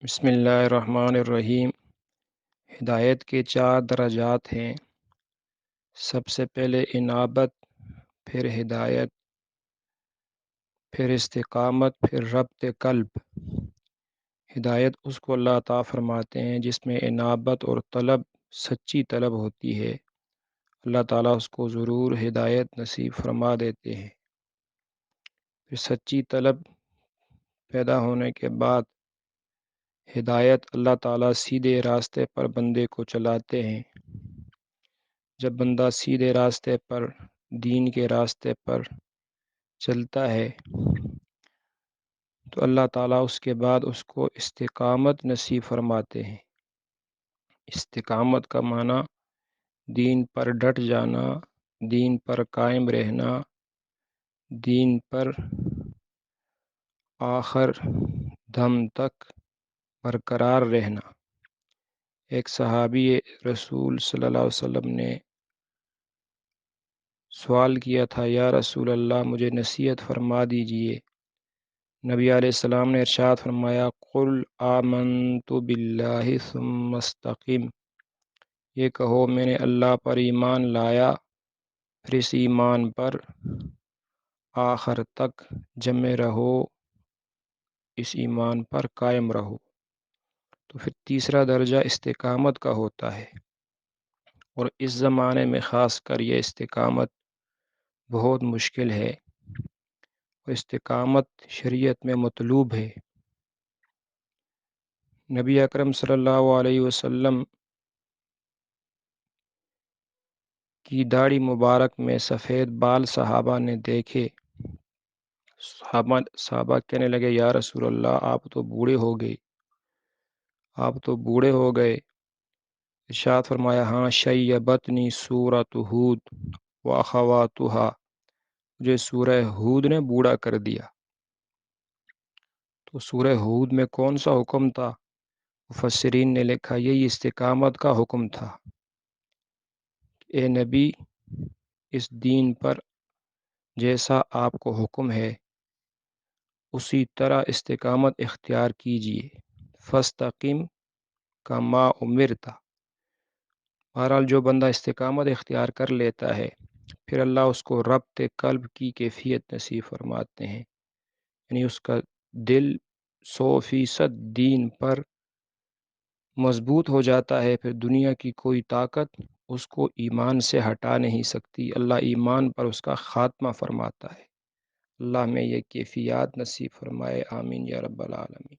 بسم اللہ الرحمن الرحیم۔ ہدایت کے 4 درجات ہیں۔ سب سے پہلے انابت، پھر ہدایت، پھر استقامت، پھر ربط قلب۔ ہدایت اس کو اللہ عطا فرماتے ہیں جس میں انابت اور طلب، سچی طلب ہوتی ہے۔ اللہ تعالیٰ اس کو ضرور ہدایت نصیب فرما دیتے ہیں۔ پھر سچی طلب پیدا ہونے کے بعد ہدایت، اللہ تعالیٰ سیدھے راستے پر بندے کو چلاتے ہیں۔ جب بندہ سیدھے راستے پر، دین کے راستے پر چلتا ہے تو اللہ تعالیٰ اس کے بعد اس کو استقامت نصیب فرماتے ہیں۔ استقامت کا معنی دین پر ڈٹ جانا، دین پر قائم رہنا، دین پر آخر دم تک برقرار رہنا۔ ایک صحابی رسول صلی اللہ علیہ وسلم نے سوال کیا تھا، یا رسول اللہ مجھے نصیحت فرما دیجئے۔ نبی علیہ السلام نے ارشاد فرمایا، قل آمنت باللہ ثم استقم۔ یہ کہو میں نے اللہ پر ایمان لایا، پھر اس ایمان پر آخر تک جمے رہو، اس ایمان پر قائم رہو۔ تو پھر تیسرا درجہ استقامت کا ہوتا ہے، اور اس زمانے میں خاص کر یہ استقامت بہت مشکل ہے، اور استقامت شریعت میں مطلوب ہے۔ نبی اکرم صلی اللہ علیہ وسلم کی داڑھی مبارک میں سفید بال صحابہ نے دیکھے۔ صحابہ کہنے لگے، یا رسول اللہ آپ تو بوڑھے ہو گئے، آپ تو بوڑھے ہو گئے۔ ارشاد فرمایا، ہاں شیبتنی سورۃ ہود واخواتھا، مجھے سورہ ہود نے بوڑھا کر دیا۔ تو سورہ ہود میں کون سا حکم تھا؟ مفسرین نے لکھا یہی استقامت کا حکم تھا۔ اے نبی، اس دین پر جیسا آپ کو حکم ہے اسی طرح استقامت اختیار کیجیے۔ فاستقم کما امرت۔ بہرحال جو بندہ استقامت اختیار کر لیتا ہے پھر اللہ اس کو ربط قلب کی کیفیت نصیب فرماتے ہیں، یعنی اس کا دل 100% دین پر مضبوط ہو جاتا ہے۔ پھر دنیا کی کوئی طاقت اس کو ایمان سے ہٹا نہیں سکتی۔ اللہ ایمان پر اس کا خاتمہ فرماتا ہے۔ اللہ میں یہ کیفیات نصیب فرمائے، آمین یا رب العالمین۔